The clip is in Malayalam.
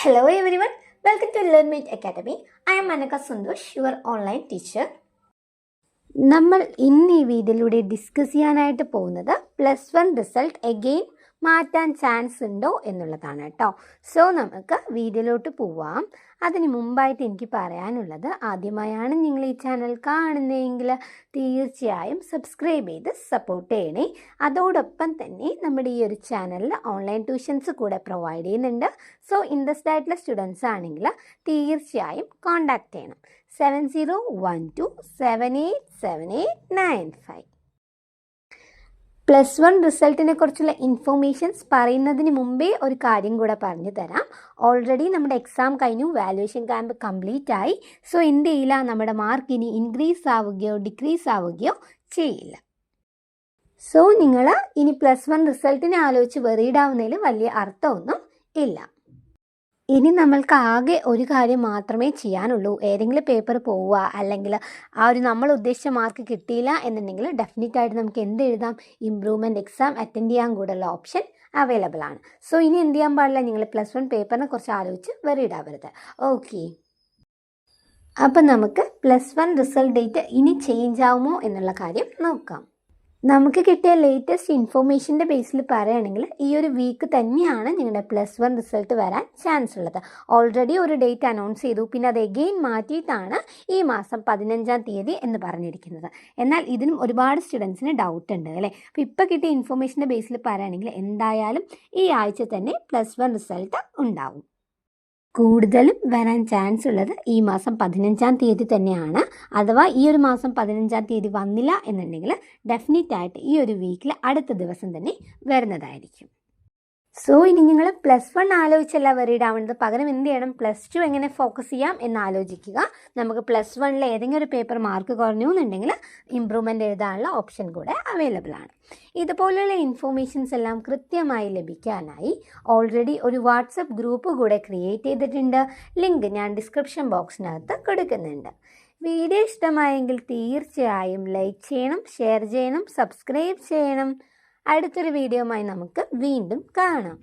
Hello everyone, welcome to LearnMate Academy. I am Manaka Sundosh, your online teacher. നമ്മൾ ഇന്ന് ഈ വീഡിയോയിലൂടെ ഡിസ്കസ് ചെയ്യാനായിട്ട് പോകുന്നത് +1 റിസൾട്ട് എഗെയിൻ മാറ്റാൻ ചാൻസ് ഉണ്ടോ എന്നുള്ളതാണ് കേട്ടോ. സോ നമുക്ക് വീഡിയോയിലോട്ട് പോവാം. അതിന് മുമ്പായിട്ട് എനിക്ക് പറയാനുള്ളത്, ആദ്യമായാണ് നിങ്ങൾ ഈ ചാനൽ കാണുന്നതെങ്കിൽ തീർച്ചയായും സബ്സ്ക്രൈബ് ചെയ്ത് സപ്പോർട്ട് ചെയ്യണേ. അതോടൊപ്പം തന്നെ നമ്മുടെ ഈ ഒരു ചാനലിൽ ഓൺലൈൻ ട്യൂഷൻസ് കൂടെ പ്രൊവൈഡ് ചെയ്യുന്നുണ്ട്. സോ ഇൻട്രസ്റ്റഡ് ആയിട്ടുള്ള സ്റ്റുഡൻസ് ആണെങ്കിൽ തീർച്ചയായും കോൺടാക്റ്റ് ചെയ്യണം. 7012787895. +1 റിസൾട്ടിനെ കുറിച്ചുള്ള ഇൻഫോർമേഷൻസ് പറയുന്നതിന് മുമ്പേ ഒരു കാര്യം കൂടെ പറഞ്ഞു തരാം. ഓൾറെഡി നമ്മുടെ എക്സാം കഴിഞ്ഞു, വാല്യുവേഷൻ ക്യാമ്പ് കംപ്ലീറ്റ് ആയി. സോ എന്ത് ചെയ്യില്ല, നമ്മുടെ മാർക്ക് ഇനി ഇൻക്രീസ് ആവുകയോ ഡിക്രീസ് ആവുകയോ ചെയ്യില്ല. സോ നിങ്ങൾ ഇനി +1 റിസൾട്ടിനെ ആലോചിച്ച് വെറീഡ് ആവുന്നതിൽ വലിയ അർത്ഥമൊന്നും ഇല്ല. ഇനി നമ്മൾക്ക് ആകെ ഒരു കാര്യം മാത്രമേ ചെയ്യാനുള്ളൂ. ഏതെങ്കിലും പേപ്പർ പോവുക, അല്ലെങ്കിൽ ആ ഒരു നമ്മൾ ഉദ്ദേശിച്ച മാർക്ക് കിട്ടിയില്ല എന്നുണ്ടെങ്കിൽ ഡെഫിനറ്റായിട്ട് നമുക്ക് എന്ത് എഴുതാം, ഇമ്പ്രൂവ്മെൻറ്റ് എക്സാം അറ്റൻഡ് ചെയ്യാൻ കൂടെയുള്ള ഓപ്ഷൻ അവൈലബിൾ ആണ്. സോ ഇനി എന്ത് ചെയ്യാൻ പാടില്ല, നിങ്ങൾ +1 പേപ്പറിനെ കുറിച്ച് ആലോചിച്ച് വെറീഡ് ആവരുത്. ഓക്കെ, അപ്പം നമുക്ക് +1 റിസൾട്ട് ഡേറ്റ് ഇനി ചേഞ്ച് ആവുമോ എന്നുള്ള കാര്യം നോക്കാം. നമുക്ക് കിട്ടിയ ലേറ്റസ്റ്റ് ഇൻഫോർമേഷൻ്റെ ബേസിൽ പറയുകയാണെങ്കിൽ ഈ ഒരു വീക്ക് തന്നെയാണ് നിങ്ങളുടെ +1 റിസൾട്ട് വരാൻ ചാൻസ് ഉള്ളത്. ഓൾറെഡി ഒരു ഡേറ്റ് അനൗൺസ് ചെയ്തു, പിന്നെ അത് എഗെയിൻ മാറ്റിയിട്ടാണ് ഈ മാസം 15-ാം തീയതി എന്ന് പറഞ്ഞിരിക്കുന്നത്. എന്നാൽ ഇതിനും ഒരുപാട് സ്റ്റുഡൻസിന് ഡൗട്ട് ഉണ്ട് അല്ലേ. അപ്പോൾ ഇപ്പോൾ കിട്ടിയ ഇൻഫോർമേഷൻ്റെ ബേസിൽ പറയുകയാണെങ്കിൽ എന്തായാലും ഈ ആഴ്ച തന്നെ +1 റിസൾട്ട് ഉണ്ടാവും. കൂടുതലും വരാൻ ചാൻസ് ഉള്ളത് ഈ മാസം 15-ാം തീയതി തന്നെയാണ്. അഥവാ ഈ ഒരു മാസം 15-ാം തീയതി വന്നില്ല എന്നുണ്ടെങ്കിൽ ഡെഫിനറ്റായിട്ട് ഈ ഒരു വീക്കിൽ അടുത്ത ദിവസം തന്നെ വരുന്നതായിരിക്കും. സോ ഇനി നിങ്ങൾ +1 ആലോചിച്ചല്ല വെറീഡ് ആവേണ്ടത്, പകരം എന്ത് ചെയ്യണം, +2 എങ്ങനെ ഫോക്കസ് ചെയ്യാം എന്ന് ആലോചിക്കുക. നമുക്ക് +1 ഏതെങ്കിലും ഒരു പേപ്പർ മാർക്ക് കുറഞ്ഞു എന്നുണ്ടെങ്കിൽ ഇമ്പ്രൂവ്മെൻ്റ് എഴുതാനുള്ള ഓപ്ഷൻ കൂടെ അവൈലബിൾ ആണ്. ഇതുപോലെയുള്ള ഇൻഫോർമേഷൻസ് എല്ലാം കൃത്യമായി ലഭിക്കാനായി ഓൾറെഡി ഒരു വാട്സപ്പ് ഗ്രൂപ്പ് കൂടെ ക്രിയേറ്റ് ചെയ്തിട്ടുണ്ട്. ലിങ്ക് ഞാൻ ഡിസ്ക്രിപ്ഷൻ ബോക്സിനകത്ത് കൊടുക്കുന്നുണ്ട്. വീഡിയോ ഇഷ്ടമായെങ്കിൽ തീർച്ചയായും ലൈക്ക് ചെയ്യണം, ഷെയർ ചെയ്യണം, സബ്സ്ക്രൈബ് ചെയ്യണം. അടുത്തൊരു വീഡിയോയുമായി നമുക്ക് വീണ്ടും കാണാം.